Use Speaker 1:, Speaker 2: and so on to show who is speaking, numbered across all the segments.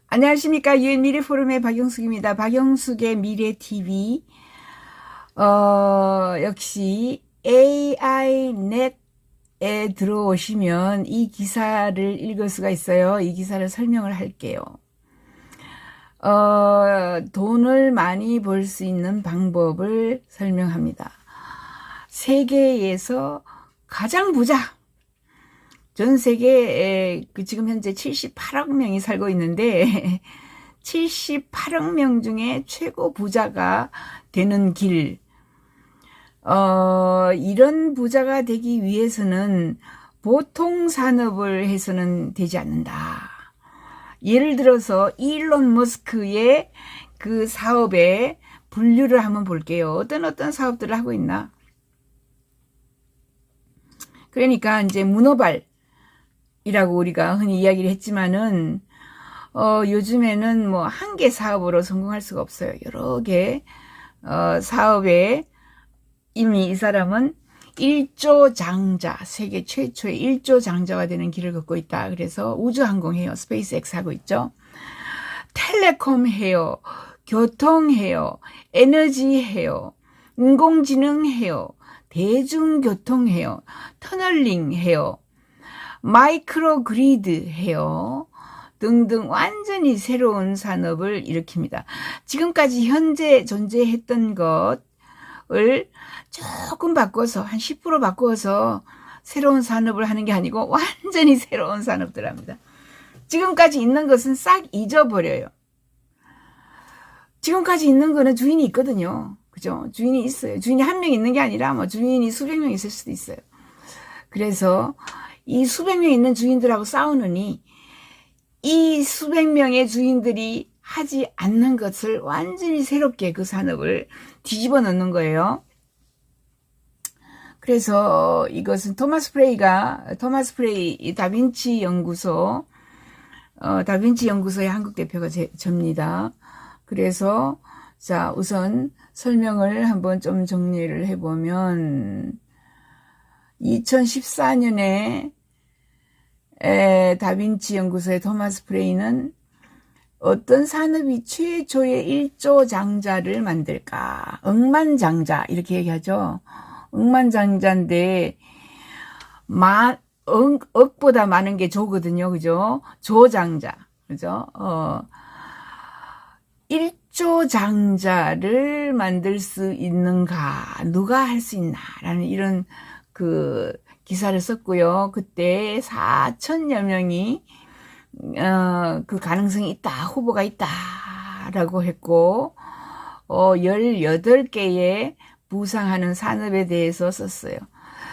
Speaker 1: 안녕하십니까. 유엔 미래포럼의 박영숙입니다. 박영숙의 미래TV. 역시 AI넷에 들어오시면 이 기사를 읽을 수가 있어요. 이 기사를 설명을 할게요. 돈을 많이 벌 수 있는 방법을 설명합니다. 세계에서 가장 부자, 전 세계에 지금 현재 78억 명이 살고 있는데 78억 명 중에 최고 부자가 되는 길, 이런 부자가 되기 위해서는 보통 산업을 해서는 되지 않는다. 예를 들어서 일론 머스크의 그 사업에 분류를 한번 볼게요. 어떤 사업들을 하고 있나? 그러니까 이제 문어발이라고 우리가 흔히 이야기를 했지만은 요즘에는 뭐 한 개 사업으로 성공할 수가 없어요. 여러 개 사업에 이미 이 사람은 1조 장자, 세계 최초의 1조 장자가 되는 길을 걷고 있다. 그래서 우주항공 해요. 스페이스X 하고 있죠. 텔레콤 해요. 교통 해요. 에너지 해요. 인공지능 해요. 대중교통 해요. 터널링 해요. 마이크로 그리드 해요. 등등 완전히 새로운 산업을 일으킵니다. 지금까지 현재 존재했던 것을 조금 바꿔서 한 10% 바꿔서 새로운 산업을 하는 게 아니고 완전히 새로운 산업들 합니다. 지금까지 있는 것은 싹 잊어버려요. 지금까지 있는 거는 주인이 있거든요. 그죠? 주인이 있어요. 주인이 한 명 있는 게 아니라 뭐 주인이 수백 명 있을 수도 있어요. 그래서 이 수백 명 있는 주인들하고 싸우느니 이 수백 명의 주인들이 하지 않는 것을 완전히 새롭게 그 산업을 뒤집어 놓는 거예요. 그래서 이것은 토마스 프레이 다빈치 연구소의 한국 대표가 접니다. 그래서 자, 우선 설명을 한번 좀 정리를 해보면 2014년에 다빈치 연구소의 토마스 프레이는 어떤 산업이 최초의 1조 장자를 만들까? 억만장자 이렇게 얘기하죠. 억만장자인데 억보다 많은 게 조거든요. 그죠? 조장자. 그죠? 1조 장자를 만들 수 있는가? 누가 할 수 있나? 라는 이런 그 기사를 썼고요. 그때 4천여 명이 그 가능성이 있다, 후보가 있다라고 했고 18개의 부상하는 산업에 대해서 썼어요.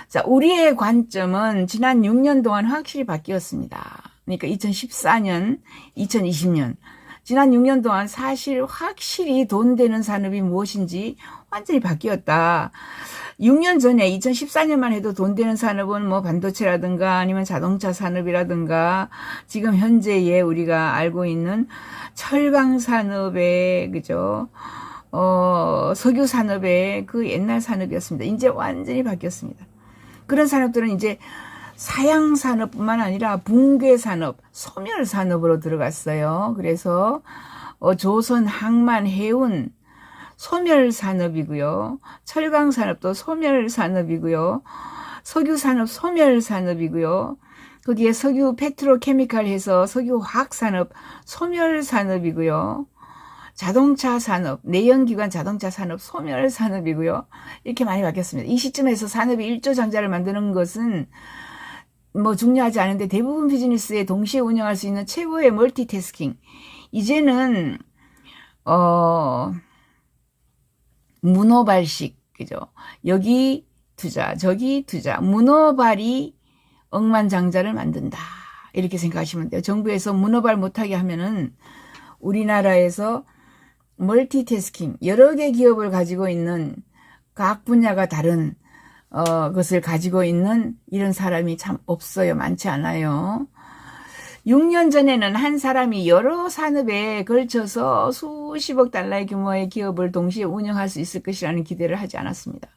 Speaker 1: 자, 우리의 관점은 지난 6년 동안 확실히 바뀌었습니다. 그러니까 2014년, 2020년 지난 6년 동안 사실 확실히 돈 되는 산업이 무엇인지 완전히 바뀌었다. 6년 전에 2014년만 해도 돈 되는 산업은 뭐 반도체라든가 아니면 자동차 산업이라든가 지금 현재에 우리가 알고 있는 철강 산업의 그죠? 석유 산업의 그 옛날 산업이었습니다. 이제 완전히 바뀌었습니다. 그런 산업들은 이제 사양 산업뿐만 아니라 붕괴 산업, 소멸 산업으로 들어갔어요. 그래서 조선, 항만, 해운 소멸 산업이고요. 철강 산업도 소멸 산업이고요. 석유 산업 소멸 산업이고요. 거기에 석유 페트로케미칼 해서 석유 화학 산업 소멸 산업이고요. 자동차 산업, 내연기관 자동차 산업 소멸 산업이고요. 이렇게 많이 바뀌었습니다. 이 시점에서 산업이 1조 장자를 만드는 것은 뭐 중요하지 않은데 대부분 비즈니스에 동시에 운영할 수 있는 최고의 멀티태스킹. 이제는 문어발식, 그죠? 여기 투자, 저기 투자. 문어발이 억만장자를 만든다. 이렇게 생각하시면 돼요. 정부에서 문어발 못하게 하면은 우리나라에서 멀티태스킹, 여러 개 기업을 가지고 있는 각 분야가 다른 것을 가지고 있는 이런 사람이 참 없어요. 많지 않아요. 6년 전에는 한 사람이 여러 산업에 걸쳐서 수십억 달러의 규모의 기업을 동시에 운영할 수 있을 것이라는 기대를 하지 않았습니다.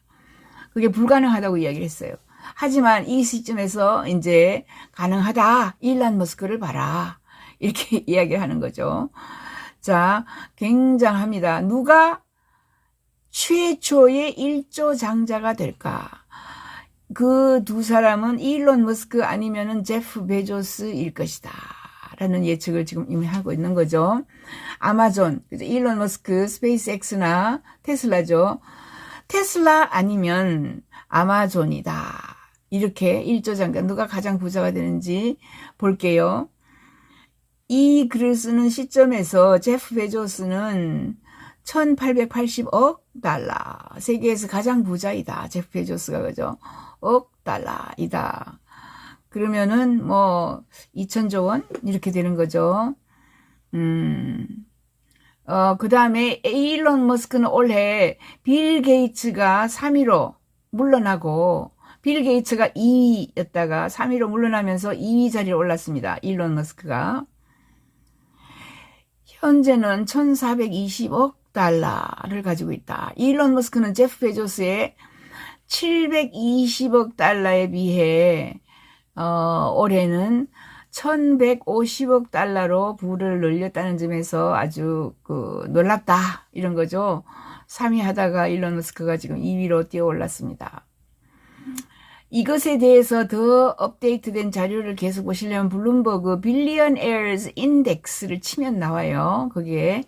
Speaker 1: 그게 불가능하다고 이야기를 했어요. 하지만 이 시점에서 이제 가능하다. 일론 머스크를 봐라. 이렇게 이야기하는 거죠. 자, 굉장합니다. 누가 최초의 1조 장자가 될까? 그 두 사람은 일론 머스크 아니면은 제프 베조스일 것이다 라는 예측을 지금 이미 하고 있는 거죠. 아마존, 일론 머스크, 스페이스X나 테슬라죠. 테슬라 아니면 아마존이다. 이렇게 1조 장자, 누가 가장 부자가 되는지 볼게요. 이 글을 쓰는 시점에서 제프 베조스는 1880억 달러. 세계에서 가장 부자이다. 제프 베조스가, 그죠? 억 달러이다. 그러면은 뭐 2000조 원 이렇게 되는 거죠. 그 다음에 일론 머스크는 올해 빌 게이츠가 3위로 물러나고, 빌 게이츠가 2위였다가 3위로 물러나면서 2위 자리에 올랐습니다. 일론 머스크가. 현재는 1420억 달러를 가지고 있다. 일론 머스크는 제프 베조스의 720억 달러에 비해 올해는 1150억 달러로 부를 늘렸다는 점에서 아주 놀랍다 이런 거죠. 3위 하다가 일론 머스크가 지금 2위로 뛰어 올랐습니다. 이것에 대해서 더 업데이트된 자료를 계속 보시려면 블룸버그 빌리언에어즈 인덱스를 치면 나와요. 거기에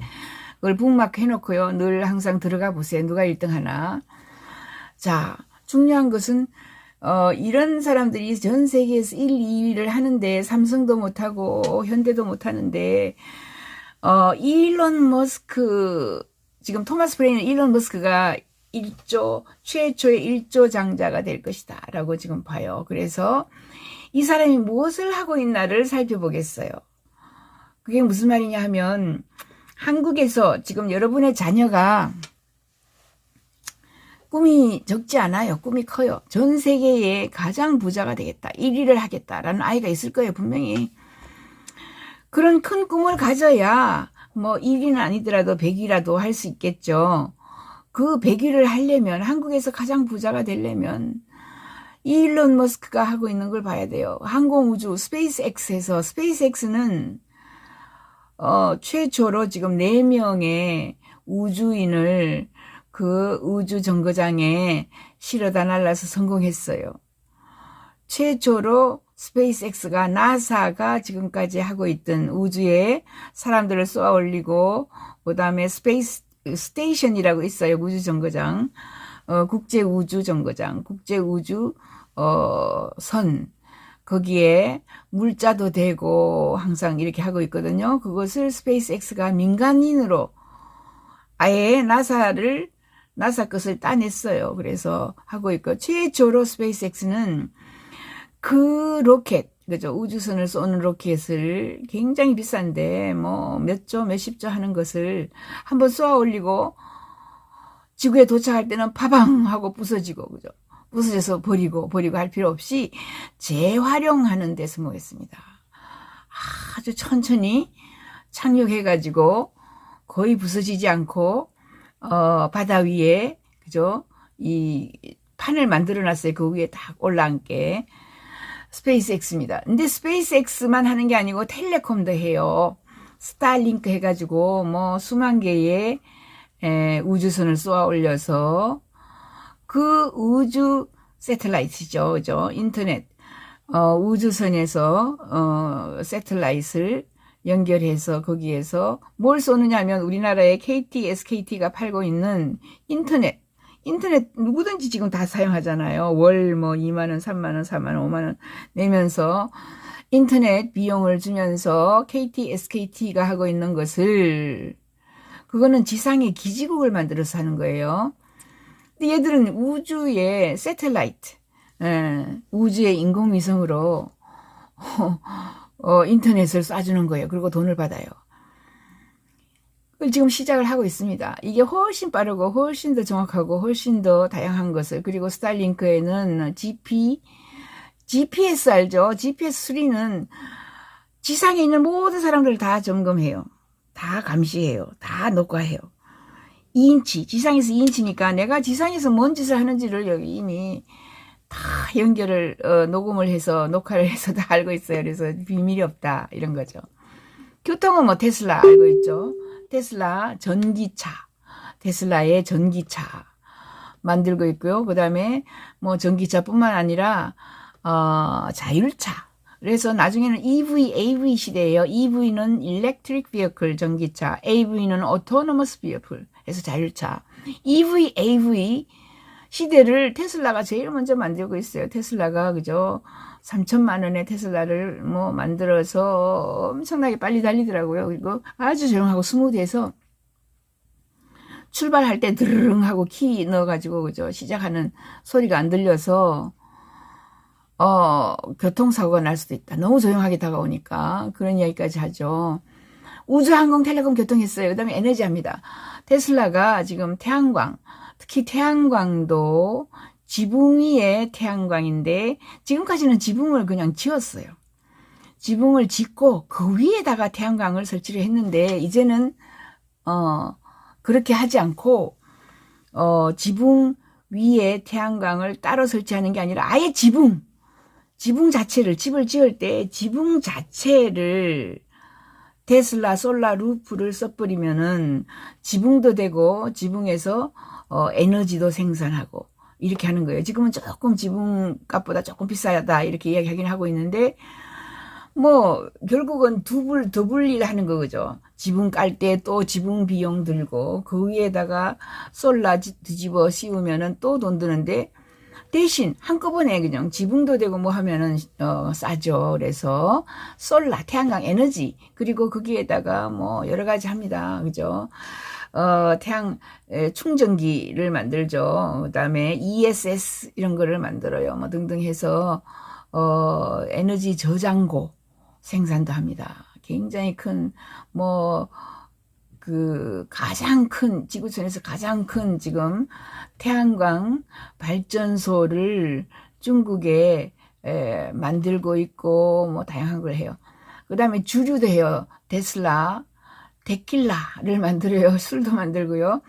Speaker 1: 그걸 북마크 해놓고요. 늘 항상 들어가 보세요. 누가 1등 하나. 자, 중요한 것은 이런 사람들이 전 세계에서 1, 2위를 하는데 삼성도 못하고 현대도 못하는데 일론 머스크, 지금 토마스 브레인은 일론 머스크가 최초의 1조 장자가 될 것이다 라고 지금 봐요. 그래서 이 사람이 무엇을 하고 있나를 살펴보겠어요. 그게 무슨 말이냐 하면, 한국에서 지금 여러분의 자녀가 꿈이 적지 않아요. 꿈이 커요. 전 세계의 가장 부자가 되겠다, 1위를 하겠다라는 아이가 있을 거예요. 분명히. 그런 큰 꿈을 가져야 뭐 1위는 아니더라도 100위라도 할 수 있겠죠. 그 100위를 하려면, 한국에서 가장 부자가 되려면 일론 머스크가 하고 있는 걸 봐야 돼요. 항공우주 스페이스X에서, 스페이스X는 최초로 지금 4명의 우주인을 그 우주 정거장에 실어다 날라서 성공했어요. 최초로 스페이스X가, 나사가 지금까지 하고 있던 우주에 사람들을 쏘아 올리고, 그 다음에 스페이스 스테이션이라고 있어요. 우주 정거장, 국제 우주 정거장, 국제 우주 선, 거기에 물자도 대고 항상 이렇게 하고 있거든요. 그것을 스페이스X가 민간인으로 아예 나사 것을 따냈어요. 그래서 하고 있고, 최초로 스페이스X는 그 로켓, 그죠? 우주선을 쏘는 로켓을 굉장히 비싼데 뭐 몇십 조 하는 것을 한번 쏘아 올리고 지구에 도착할 때는 파방 하고 부서지고, 그죠? 부서져서 버리고 할 필요 없이 재활용하는 데 성공했습니다. 아주 천천히 착륙해가지고 거의 부서지지 않고 바다 위에, 그죠? 이 판을 만들어 놨어요. 그 위에 딱 올라앉게. 스페이스X입니다. 근데 스페이스X만 하는 게 아니고 텔레콤도 해요. 스타링크 해가지고 뭐 수만 개의 우주선을 쏘아 올려서 그 우주 새틀라이트죠, 그죠? 인터넷 우주선에서 세틀라이트를 연결해서 거기에서 뭘 쏘느냐 하면 우리나라의 KT, SKT가 팔고 있는 인터넷 누구든지 지금 다 사용하잖아요. 월 뭐 2만원, 3만원, 4만원, 5만원 내면서 인터넷 비용을 주면서 KT, SKT가 하고 있는 것을, 그거는 지상에 기지국을 만들어서 하는 거예요. 근데 얘들은 우주의 새틀라이트, 우주의 인공위성으로 인터넷을 쏴주는 거예요. 그리고 돈을 받아요. 그걸 지금 시작을 하고 있습니다. 이게 훨씬 빠르고 훨씬 더 정확하고 훨씬 더 다양한 것을, 그리고 스타링크에는 GPS 알죠? GPS 수리는 지상에 있는 모든 사람들을 다 점검해요. 다 감시해요. 다 녹화해요. 2인치, 지상에서 2인치니까 내가 지상에서 뭔 짓을 하는지를 여기 이미 다 연결을, 녹음을 해서, 녹화를 해서 다 알고 있어요. 그래서 비밀이 없다, 이런 거죠. 교통은 뭐 테슬라 알고 있죠. 테슬라 전기차, 테슬라의 전기차 만들고 있고요. 그 다음에 뭐 전기차뿐만 아니라 자율차. 그래서 나중에는 EV, AV 시대예요. EV는 Electric Vehicle 전기차, AV는 Autonomous Vehicle 해서 자율차. EV, AV 시대를 테슬라가 제일 먼저 만들고 있어요. 테슬라가 그죠? 3천만 원의 테슬라를 뭐 만들어서 엄청나게 빨리 달리더라고요. 그리고 아주 조용하고 스무드해서 출발할 때 드르릉 하고 키 넣어가지고 그죠? 시작하는 소리가 안 들려서 교통사고가 날 수도 있다. 너무 조용하게 다가오니까 그런 이야기까지 하죠. 우주, 항공, 텔레콤, 교통했어요. 그 다음에 에너지합니다. 테슬라가 지금 태양광, 특히 태양광도 지붕 위에 태양광인데 지금까지는 지붕을 그냥 지었어요. 지붕을 짓고 그 위에다가 태양광을 설치를 했는데 이제는 그렇게 하지 않고 지붕 위에 태양광을 따로 설치하는 게 아니라 아예 지붕 자체를 집을 지을 때 지붕 자체를 테슬라 솔라 루프를 써버리면은 지붕도 되고 지붕에서 에너지도 생산하고 이렇게 하는 거예요. 지금은 조금 지붕값보다 조금 비싸다 이렇게 이야기하긴 하고 있는데 뭐 결국은 더블 일 하는 거죠. 지붕 깔 때 또 지붕 비용 들고 그 위에다가 솔라 뒤집어 씌우면은 또 돈 드는데 대신 한꺼번에 그냥 지붕도 되고 뭐 하면은 싸죠. 그래서 솔라 태양광 에너지 그리고 거기에다가 뭐 여러 가지 합니다. 그죠? 태양 충전기를 만들죠. 그다음에 ESS 이런 거를 만들어요. 뭐 등등 해서 에너지 저장고 생산도 합니다. 굉장히 큰 뭐 가장 큰 지구촌에서 가장 큰 지금 태양광 발전소를 중국에 만들고 있고 뭐 다양한 걸 해요. 그 다음에 주류도 해요. 테슬라 데킬라를 만들어요. 술도 만들고요.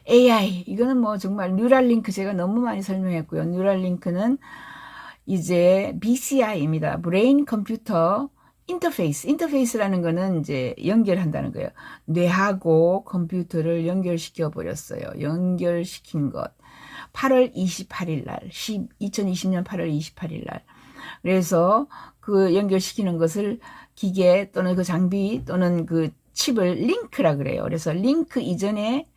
Speaker 1: AI 이거는 뭐 정말 뉴랄링크 제가 너무 많이 설명했고요. 뉴랄링크는 이제 BCI입니다. 브레인 컴퓨터 인터페이스라는 거는 이제 연결한다는 거예요. 뇌하고 컴퓨터를 연결시켜 버렸어요. 연결시킨 것. 8월 28일 날, 2020년 8월 28일 날. 그래서 그 연결시키는 것을 기계 또는 그 장비 또는 그 칩을 링크라 그래요. 그래서 링크 이전에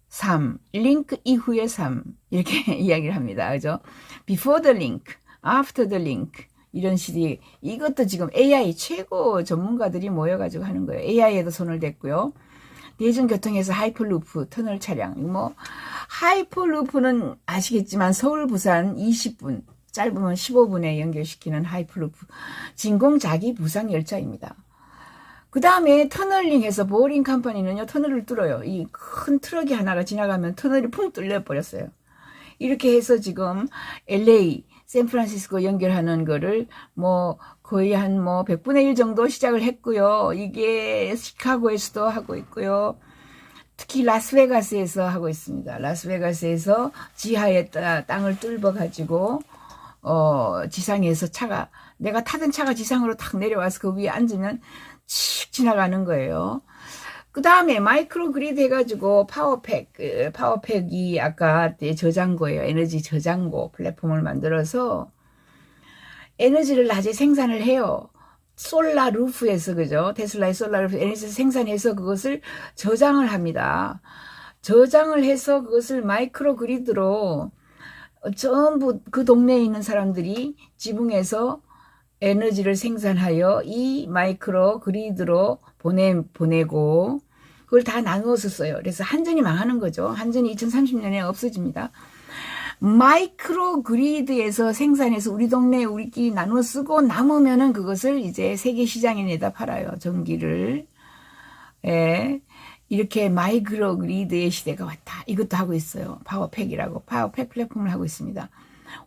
Speaker 1: 3, 링크 이후에 3 이렇게 이야기를 합니다. 그죠? Before the link, after the link 이런 식이 이것도 지금 AI 최고 전문가들이 모여가지고 하는 거예요. AI에도 손을 댔고요. 대중교통에서 하이퍼루프 터널 차량 뭐 하이퍼루프는 아시겠지만 서울 부산 20분 짧으면 15분에 연결시키는 하이퍼루프 진공자기 부상 열차입니다. 그 다음에 터널링해서 보링 컴퍼니는요 터널을 뚫어요. 이 큰 트럭이 하나가 지나가면 터널이 풍 뚫려 버렸어요. 이렇게 해서 지금 LA 샌프란시스코 연결하는 거를 뭐 거의 한 뭐 100분의 1 정도 시작을 했고요. 이게 시카고에서도 하고 있고요. 특히 라스베가스에서 하고 있습니다. 라스베가스에서 지하에 땅을 뚫어 가지고 지상에서 차가 내가 타던 차가 지상으로 탁 내려와서 그 위에 앉으면 칙 지나가는 거예요. 그 다음에 마이크로 그리드 해가지고 파워팩이 아까 저장고예요. 에너지 저장고 플랫폼을 만들어서 에너지를 낮에 생산을 해요. 솔라 루프에서 그죠? 테슬라의 솔라 루프 에너지를 생산해서 그것을 저장을 합니다. 저장을 해서 그것을 마이크로 그리드로 전부 그 동네에 있는 사람들이 지붕에서 에너지를 생산하여 이 마이크로 그리드로 보내고 그걸 다 나누어서 써요. 그래서 한전이 망하는 거죠. 한전이 2030년에 없어집니다. 마이크로 그리드에서 생산해서 우리 동네에 우리끼리 나누어 쓰고 남으면은 그것을 이제 세계 시장에 내다 팔아요. 전기를. 예. 이렇게 마이크로 그리드의 시대가 왔다. 이것도 하고 있어요. 파워팩이라고. 파워팩 플랫폼을 하고 있습니다.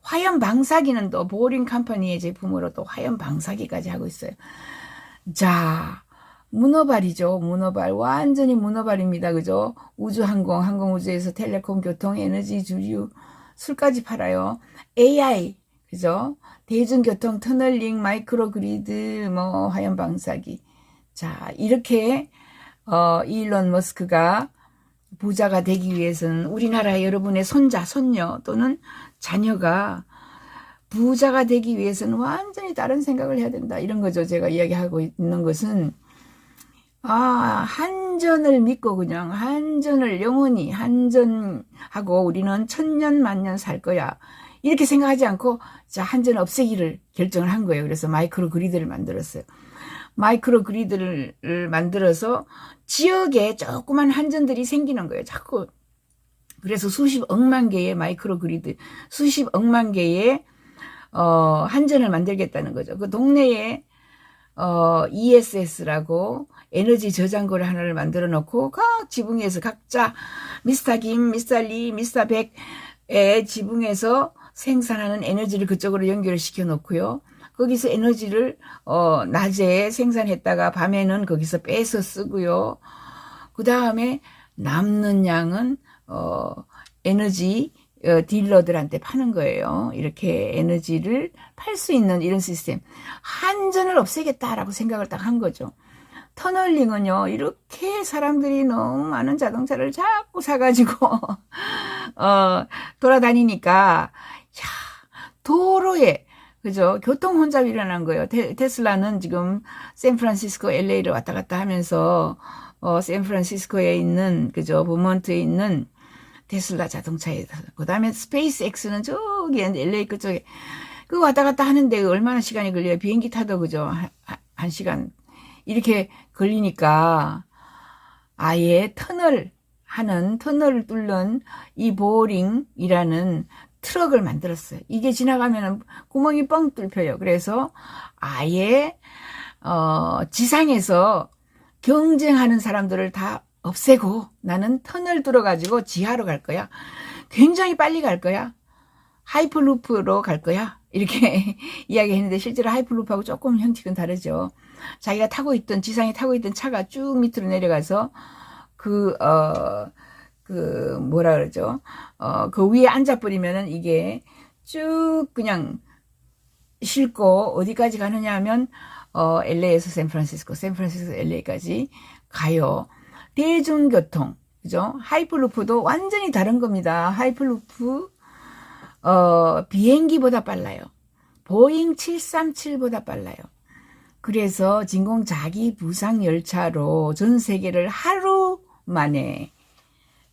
Speaker 1: 화염 방사기는 또 보링 컴퍼니의 제품으로 또 화염 방사기까지 하고 있어요. 자, 문어발이죠. 문어발. 완전히 문어발입니다. 그죠? 우주항공, 항공우주에서 텔레콤, 교통, 에너지, 주류, 술까지 팔아요. AI, 그죠? 대중교통, 터널링, 마이크로 그리드, 뭐, 화염 방사기. 자, 이렇게 일론 머스크가 부자가 되기 위해서는 우리나라 여러분의 손자, 손녀 또는 자녀가 부자가 되기 위해서는 완전히 다른 생각을 해야 된다. 이런 거죠. 제가 이야기하고 있는 것은 한전을 믿고 그냥 한전을 영원히 한전하고 우리는 천년 만년 살 거야. 이렇게 생각하지 않고 자, 한전 없애기를 결정을 한 거예요. 그래서 마이크로 그리드를 만들었어요. 마이크로 그리드를 만들어서 지역에 조그만 한전들이 생기는 거예요. 자꾸. 그래서 수십 억만 개의 마이크로 그리드, 수십 억만 개의 한전을 만들겠다는 거죠. 그 동네에 ESS라고 에너지 저장고를 하나를 만들어 놓고 각 지붕에서 각자 미스터 김, 미스터 리, 미스터 백의 지붕에서 생산하는 에너지를 그쪽으로 연결을 시켜 놓고요. 거기서 에너지를 낮에 생산했다가 밤에는 거기서 빼서 쓰고요. 그 다음에 남는 양은 에너지 딜러들한테 파는 거예요. 이렇게 에너지를 팔 수 있는 이런 시스템. 한전을 없애겠다라고 생각을 딱 한 거죠. 터널링은요, 이렇게 사람들이 너무 많은 자동차를 자꾸 사가지고 돌아다니니까 도로에 그죠? 교통 혼잡이 일어난 거예요. 테슬라는 지금 샌프란시스코, LA를 왔다 갔다 하면서 샌프란시스코에 있는 그죠? 버몬트에 있는 테슬라 자동차에서 그다음에 스페이스X는 저기 LA 그쪽에 그 왔다 갔다 하는데 얼마나 시간이 걸려요? 비행기 타도 그죠? 한 시간 이렇게 걸리니까 아예 터널을 뚫는 이 보링이라는 트럭을 만들었어요. 이게 지나가면 구멍이 뻥 뚫혀요. 그래서 아예 지상에서 경쟁하는 사람들을 다 없애고 나는 터널 뚫어가지고 지하로 갈 거야. 굉장히 빨리 갈 거야. 하이퍼루프로 갈 거야. 이렇게 이야기했는데 실제로 하이퍼루프하고 조금 형식은 다르죠. 자기가 지상에 타고 있던 차가 쭉 밑으로 내려가서 뭐라 그러죠? 그 위에 앉아버리면은 이게 쭉 그냥 싣고 어디까지 가느냐 하면, LA에서 샌프란시스코, LA까지 가요. 대중교통, 그죠? 하이퍼루프도 완전히 다른 겁니다. 하이퍼루프, 비행기보다 빨라요. 보잉 737보다 빨라요. 그래서 진공자기 부상 열차로 전 세계를 하루 만에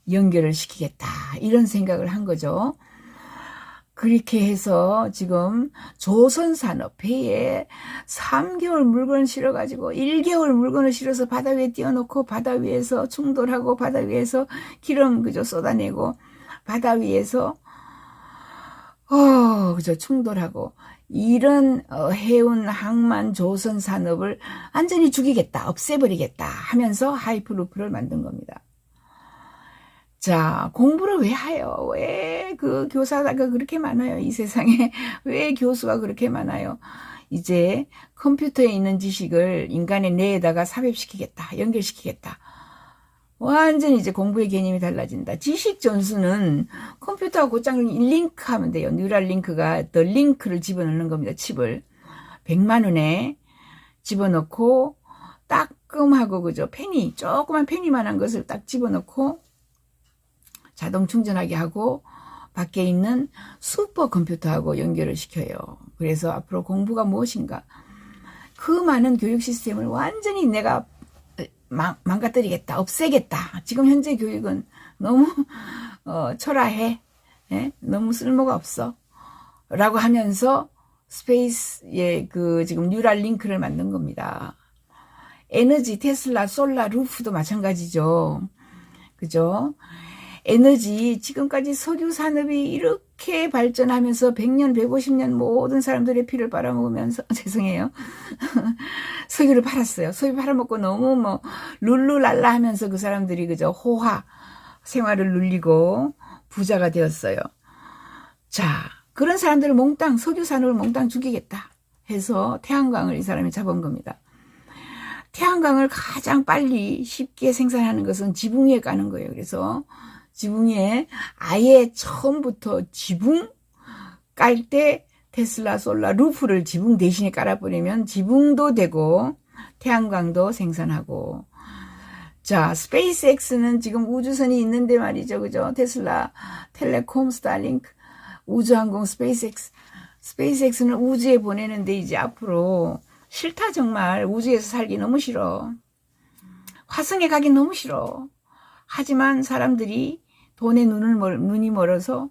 Speaker 1: 연결을 시키겠다. 이런 생각을 한 거죠. 그렇게 해서 지금 조선산업 배에 3개월 물건 실어가지고 1개월 물건을 실어서 바다 위에 띄워놓고 바다 위에서 충돌하고 바다 위에서 기름 그죠 쏟아내고 바다 위에서 그죠 충돌하고 이런 해운 항만 조선 산업을 완전히 죽이겠다 없애버리겠다 하면서 하이퍼루프를 만든 겁니다. 자, 공부를 왜 해요? 왜 그 교사가 그렇게 많아요? 이 세상에 왜 교수가 그렇게 많아요? 이제 컴퓨터에 있는 지식을 인간의 뇌에다가 삽입시키겠다, 연결시키겠다. 완전히 이제 공부의 개념이 달라진다. 지식 전수는 컴퓨터하고 곧장 링크하면 돼요. 뉴럴 링크가 더 링크를 집어넣는 겁니다. 칩을 100만 원에 집어넣고 따끔하고 그죠? 조그만 페니만한 것을 딱 집어넣고 자동 충전하게 하고 밖에 있는 슈퍼컴퓨터하고 연결을 시켜요. 그래서 앞으로 공부가 무엇인가? 그 많은 교육 시스템을 완전히 내가 망가뜨리겠다, 없애겠다. 지금 현재 교육은 너무 초라해, 예? 너무 쓸모가 없어. 라고 하면서 스페이스의 지금 뉴럴 링크를 만든 겁니다. 에너지, 테슬라, 솔라, 루프도 마찬가지죠. 그죠? 에너지, 지금까지 석유 산업이 이렇게 발전하면서 100년, 150년 모든 사람들의 피를 빨아먹으면서, 죄송해요. 석유를 팔았어요. 석유 팔아먹고 너무 룰루랄라 하면서 그 사람들이 그저 호화 생활을 누리고 부자가 되었어요. 자, 그런 사람들을 석유 산업을 몽땅 죽이겠다 해서 태양광을 이 사람이 잡은 겁니다. 태양광을 가장 빨리 쉽게 생산하는 것은 지붕 위에 까는 거예요. 그래서 지붕 위에 아예 처음부터 지붕 깔 때 테슬라 솔라 루프를 지붕 대신에 깔아버리면 지붕도 되고 태양광도 생산하고. 자, 스페이스X는 지금 우주선이 있는데 말이죠. 그죠? 테슬라, 텔레콤, 스타링크, 우주항공, 스페이스X. 스페이스X는 우주에 보내는데 이제 앞으로 싫다 정말. 우주에서 살기 너무 싫어. 화성에 가긴 너무 싫어. 하지만 사람들이 돈에 눈이 멀어서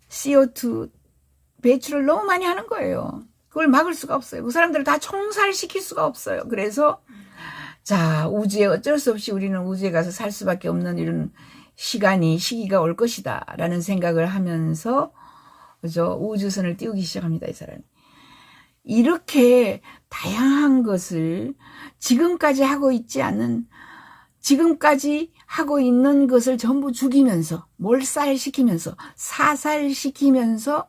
Speaker 1: CO2 배출을 너무 많이 하는 거예요. 그걸 막을 수가 없어요. 그 사람들을 다 총살시킬 수가 없어요. 그래서 자, 우주에 어쩔 수 없이 우리는 우주에 가서 살 수밖에 없는 이런 시기가 올 것이다 라는 생각을 하면서 그죠? 우주선을 띄우기 시작합니다. 이 사람이. 이렇게 다양한 것을 지금까지 하고 있는 것을 전부 죽이면서 몰살시키면서 사살시키면서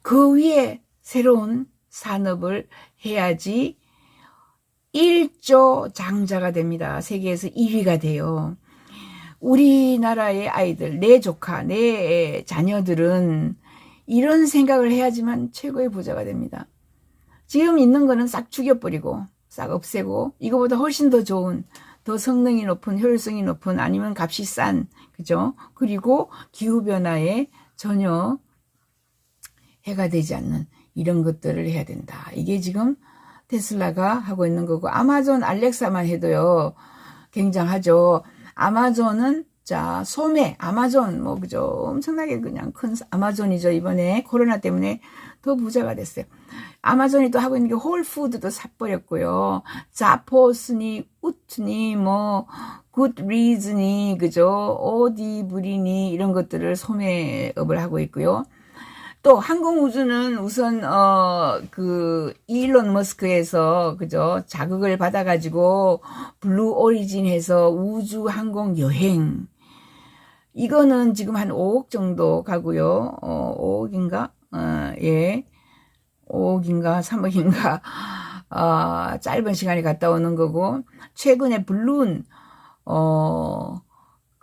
Speaker 1: 그 위에 새로운 산업을 해야지 1조 장자가 됩니다. 세계에서 1위가 돼요. 우리나라의 아이들, 내 조카, 내 자녀들은 이런 생각을 해야지만 최고의 부자가 됩니다. 지금 있는 거는 싹 죽여버리고 싹 없애고 이거보다 훨씬 더 좋은, 더 성능이 높은, 효율성이 높은, 아니면 값이 싼, 그죠? 그리고 기후변화에 전혀 해가 되지 않는 이런 것들을 해야 된다. 이게 지금 테슬라가 하고 있는 거고, 아마존 알렉사만 해도요 굉장하죠. 아마존은 자, 소매, 아마존, 뭐, 그죠? 엄청나게 그냥 큰 아마존이죠. 이번에 코로나 때문에 더 부자가 됐어요. 아마존이 또 하고 있는 게 홀푸드도 사버렸고요. 자포스니, 우트니, 뭐, 굿리즈니, 그죠? 오디브리니, 이런 것들을 소매업을 하고 있고요. 또 항공우주는 우선 일론 머스크에서 그죠 자극을 받아가지고 블루 오리진 해서 우주 항공 여행, 이거는 지금 한 5억 정도 가고요. 5억인가? 예. 5억인가 3억인가 짧은 시간에 갔다 오는 거고, 최근에 블룬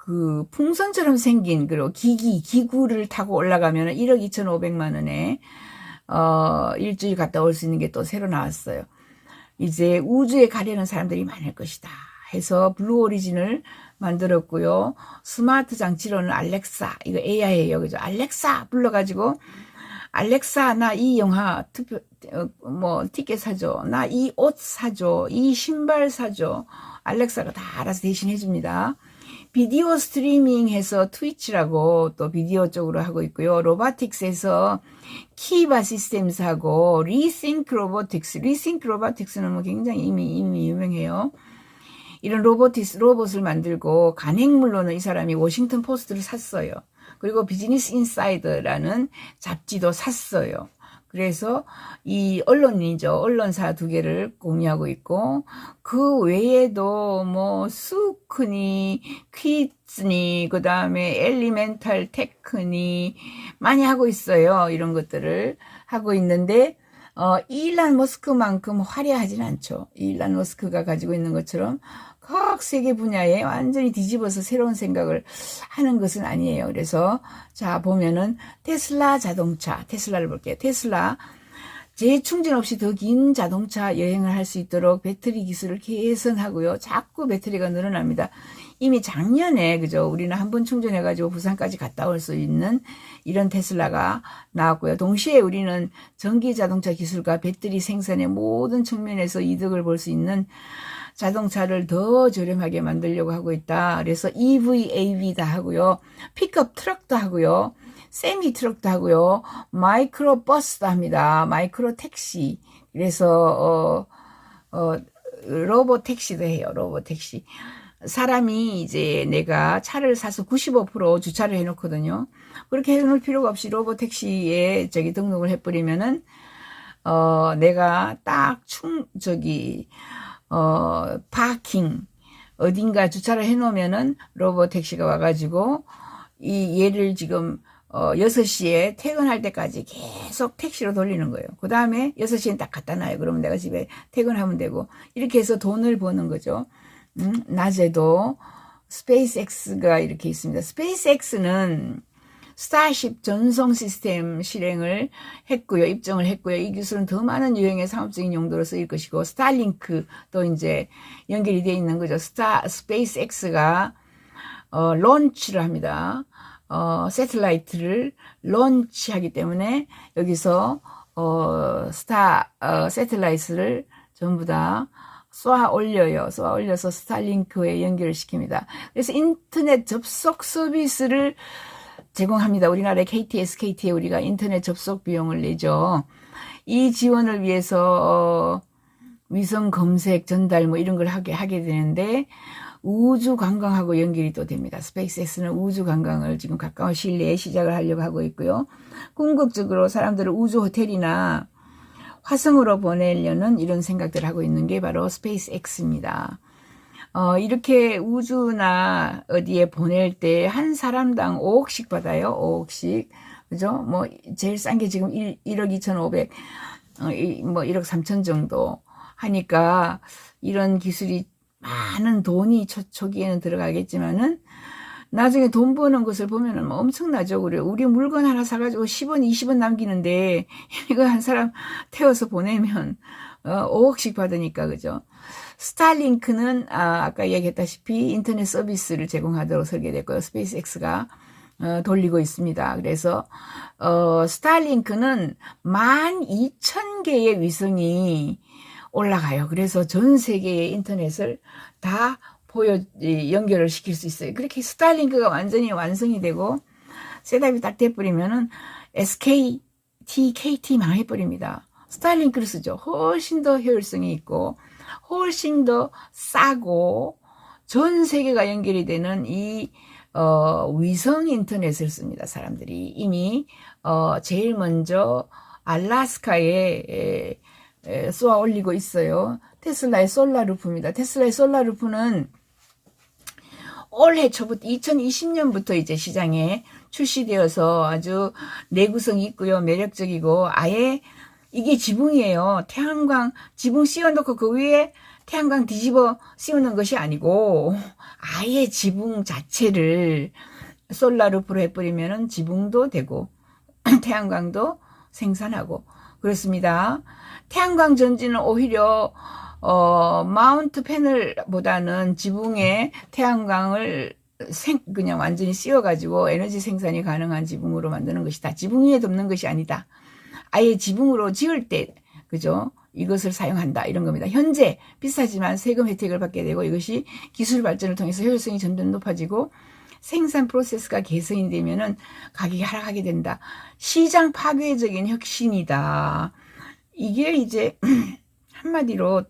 Speaker 1: 그 풍선처럼 생긴 그리고 기구를 타고 올라가면 1억 2,500만 원에 일주일 갔다 올 수 있는 게 또 새로 나왔어요. 이제 우주에 가려는 사람들이 많을 것이다 해서 블루 오리진을 만들었고요. 스마트 장치로는 알렉사, 이거 AI예요. 그죠? 알렉사 불러가지고 알렉사, 나 이 영화 티켓 사줘, 나 이 옷 사줘, 이 신발 사줘. 알렉사가 다 알아서 대신 해줍니다. 비디오 스트리밍 해서 트위치라고 또 비디오 쪽으로 하고 있고요. 로보틱스에서 키바 시스템스하고 리싱크 로보틱스는 뭐 굉장히 이미 유명해요. 이런 로봇을 만들고, 간행물로는 이 사람이 워싱턴 포스트를 샀어요. 그리고 비즈니스 인사이드라는 잡지도 샀어요. 그래서 이 언론사 2개를 공유하고 있고, 그 외에도 뭐 수크니, 퀴즈니, 그 다음에 엘리멘탈 테크니 많이 하고 있어요. 이런 것들을 하고 있는데 일론 머스크만큼 화려하진 않죠. 일론 머스크가 가지고 있는 것처럼 각 세계 분야에 완전히 뒤집어서 새로운 생각을 하는 것은 아니에요. 그래서 자 보면은 테슬라를 볼게요. 테슬라 재충전 없이 더 긴 자동차 여행을 할 수 있도록 배터리 기술을 개선하고요. 자꾸 배터리가 늘어납니다. 이미 작년에 그죠? 우리는 한 번 충전해가지고 부산까지 갔다 올 수 있는 이런 테슬라가 나왔고요. 동시에 우리는 전기 자동차 기술과 배터리 생산의 모든 측면에서 이득을 볼 수 있는 자동차를 더 저렴하게 만들려고 하고 있다. 그래서 EV, AV도 하고요. 픽업 트럭도 하고요. 세미 트럭도 하고요. 마이크로 버스도 합니다. 마이크로 택시. 그래서 로봇 택시도 해요. 로봇 택시. 사람이 이제 내가 차를 사서 95% 주차를 해놓거든요. 그렇게 해놓을 필요가 없이 로봇 택시에 등록을 해버리면은 내가 딱 파킹 어딘가 주차를 해놓으면은 로봇 택시가 와가지고 이 얘를 지금 6시에 퇴근할 때까지 계속 택시로 돌리는 거예요. 그 다음에 6시엔 딱 갖다 놔요. 그러면 내가 집에 퇴근하면 되고, 이렇게 해서 돈을 버는 거죠. 낮에도 스페이스X가 이렇게 있습니다. 스페이스X는 스타쉽 전송 시스템 실행을 했고요. 입증을 했고요. 이 기술은 더 많은 유형의 상업적인 용도로 쓰일 것이고, 스타링크도 이제 연결이 되어 있는 거죠. 스페이스X가 론치를 합니다. 새틀라이트를 론치하기 때문에 여기서 새틀라이트를 전부 다 쏘아 올려서 스타링크에 연결을 시킵니다. 그래서 인터넷 접속 서비스를 제공합니다. 우리나라의 KT, SKT에 우리가 인터넷 접속 비용을 내죠. 이 지원을 위해서 위성 검색, 전달 뭐 이런 걸 하게 되는데, 우주 관광하고 연결이 또 됩니다. 스페이스X는 우주 관광을 지금 가까운 시일 내에 시작을 하려고 하고 있고요. 궁극적으로 사람들을 우주 호텔이나 화성으로 보내려는 이런 생각들을 하고 있는 게 바로 스페이스X입니다. 이렇게 우주나 어디에 보낼 때 한 사람당 5억씩 받아요. 5억씩. 그죠? 뭐, 제일 싼 게 지금 1억 2,500, 뭐 1억 3천 정도 하니까 이런 기술이 많은 돈이 초기에는 들어가겠지만은 나중에 돈 버는 것을 보면은 뭐 엄청나죠. 우리 물건 하나 사가지고 10원, 20원 남기는데 이거 한 사람 태워서 보내면 5억씩 받으니까, 그죠? 스타링크는 아까 얘기했다시피 인터넷 서비스를 제공하도록 설계됐고요. 스페이스X가 돌리고 있습니다. 그래서 스타링크는 12,000개의 위성이 올라가요. 그래서 전 세계의 인터넷을 다 연결을 시킬 수 있어요. 그렇게 스타링크가 완전히 완성이 되고 셋업이 딱 돼버리면은 SKT, KT 망해버립니다. 스타링크를 쓰죠. 훨씬 더 효율성이 있고 훨씬 더 싸고 전 세계가 연결이 되는 이 위성 인터넷을 씁니다. 사람들이 이미 제일 먼저 알래스카에 쏘아 올리고 있어요. 테슬라의 솔라루프입니다. 테슬라의 솔라루프는 올해 초부터 2020년부터 이제 시장에 출시되어서 아주 내구성이 있고요. 매력적이고 아예 이게 지붕이에요. 태양광 지붕 씌워놓고 그 위에 태양광 뒤집어 씌우는 것이 아니고 아예 지붕 자체를 솔라루프로 해버리면은 지붕도 되고 태양광도 생산하고 그렇습니다. 태양광 전지는 오히려 마운트 패널보다는 지붕에 태양광을 그냥 완전히 씌워가지고 에너지 생산이 가능한 지붕으로 만드는 것이다. 지붕 위에 덮는 것이 아니다. 아예 지붕으로 지을 때, 그죠? 이것을 사용한다. 이런 겁니다. 현재 비싸지만 세금 혜택을 받게 되고 이것이 기술 발전을 통해서 효율성이 점점 높아지고 생산 프로세스가 개선이 되면은 가격이 하락하게 된다. 시장 파괴적인 혁신이다. 이게 이제 한마디로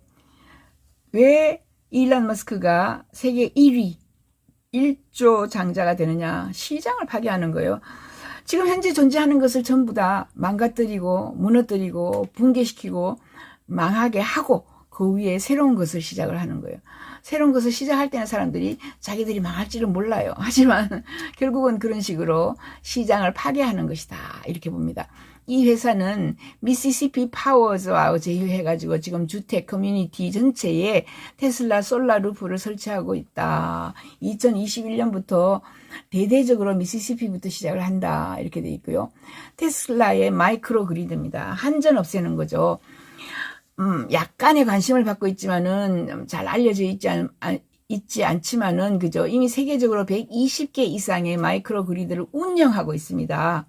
Speaker 1: 왜 일론 머스크가 세계 1위 1조 장자가 되느냐. 시장을 파괴하는 거예요. 지금 현재 존재하는 것을 전부 다 망가뜨리고 무너뜨리고 붕괴시키고 망하게 하고 그 위에 새로운 것을 시작을 하는 거예요. 새로운 것을 시작할 때는 사람들이 자기들이 망할지는 몰라요. 하지만 결국은 그런 식으로 시장을 파괴하는 것이다. 이렇게 봅니다. 이 회사는 미시시피 파워즈와 제휴해가지고 지금 주택 커뮤니티 전체에 테슬라 솔라루프를 설치하고 있다. 2021년부터 대대적으로 미시시피부터 시작을 한다. 이렇게 돼 있고요. 테슬라의 마이크로 그리드입니다. 한전 없애는 거죠. 약간의 관심을 받고 있지만은 잘 알려져 있지 않지만은 그죠. 이미 세계적으로 120개 이상의 마이크로 그리드를 운영하고 있습니다.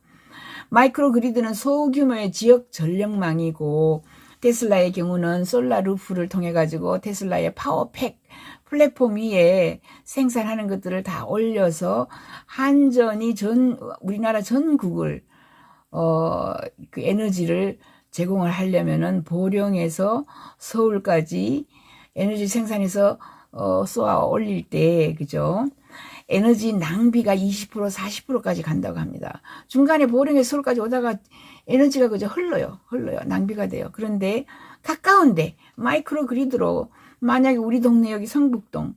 Speaker 1: 마이크로 그리드는 소규모의 지역 전력망이고 테슬라의 경우는 솔라루프를 통해 가지고 테슬라의 파워팩 플랫폼 위에 생산하는 것들을 다 올려서 한전이 우리나라 전국을 그 에너지를 제공을 하려면은 보령에서 서울까지 에너지 생산해서 쏘아 올릴 때 그죠? 에너지 낭비가 20% 40%까지 간다고 합니다. 중간에 보령에서 서울까지 오다가 에너지가 그저 흘러요. 낭비가 돼요. 그런데 가까운데 마이크로 그리드로 만약에 우리 동네 여기 성북동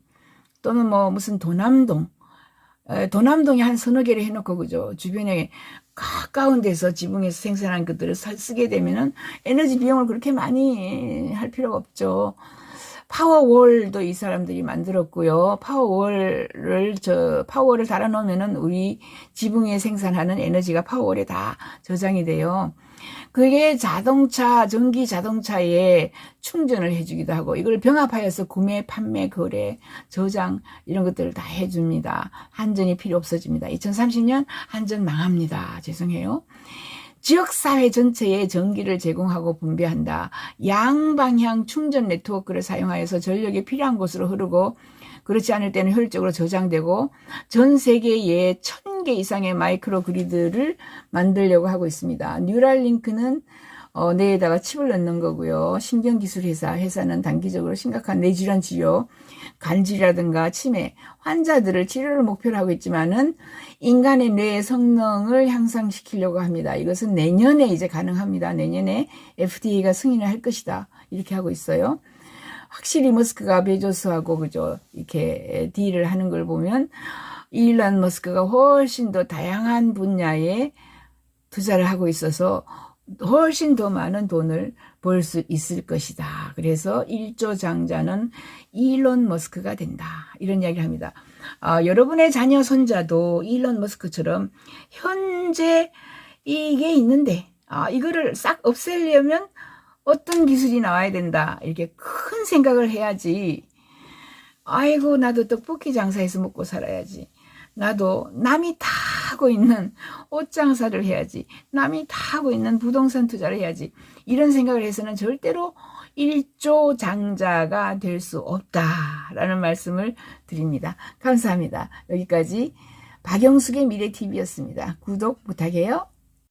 Speaker 1: 또는 뭐 무슨 도남동에 한 서너 개를 해놓고 그죠? 주변에 가까운 데서 지붕에서 생산한 것들을 쓰게 되면은 에너지 비용을 그렇게 많이 할 필요가 없죠. 파워월도 이 사람들이 만들었고요. 파워월을 달아놓으면은 우리 지붕에 생산하는 에너지가 파워월에 다 저장이 돼요. 그게 전기 자동차에 충전을 해주기도 하고, 이걸 병합하여서 구매, 판매, 거래, 저장, 이런 것들을 다 해줍니다. 한전이 필요 없어집니다. 2030년 한전 망합니다. 죄송해요. 지역사회 전체에 전기를 제공하고 분배한다. 양방향 충전 네트워크를 사용하여서 전력이 필요한 곳으로 흐르고, 그렇지 않을 때는 효율적으로 저장되고, 전 세계에 1000개 이상의 마이크로 그리드를 만들려고 하고 있습니다. 뉴랄링크는 뇌에다가 칩을 넣는 거고요. 신경기술 회사는 단기적으로 심각한 뇌질환 치료, 간질이라든가 치매, 환자들을 치료를 목표로 하고 있지만은 인간의 뇌의 성능을 향상시키려고 합니다. 이것은 내년에 이제 가능합니다. 내년에 FDA가 승인을 할 것이다. 이렇게 하고 있어요. 확실히 머스크가 베조스하고 그죠, 이렇게 딜을 하는 걸 보면 일론 머스크가 훨씬 더 다양한 분야에 투자를 하고 있어서 훨씬 더 많은 돈을 벌 수 있을 것이다. 그래서 1조 장자는 일론 머스크가 된다. 이런 이야기를 합니다. 여러분의 자녀 손자도 일론 머스크처럼 현재 이게 있는데 이거를 싹 없애려면 어떤 기술이 나와야 된다. 이렇게 큰 생각을 해야지. 아이고, 나도 떡볶이 장사해서 먹고 살아야지. 나도 남이 다 하고 있는 옷 장사를 해야지. 남이 다 하고 있는 부동산 투자를 해야지. 이런 생각을 해서는 절대로 1조 장자가 될 수 없다라는 말씀을 드립니다. 감사합니다. 여기까지 박영숙의 미래TV였습니다. 구독 부탁해요.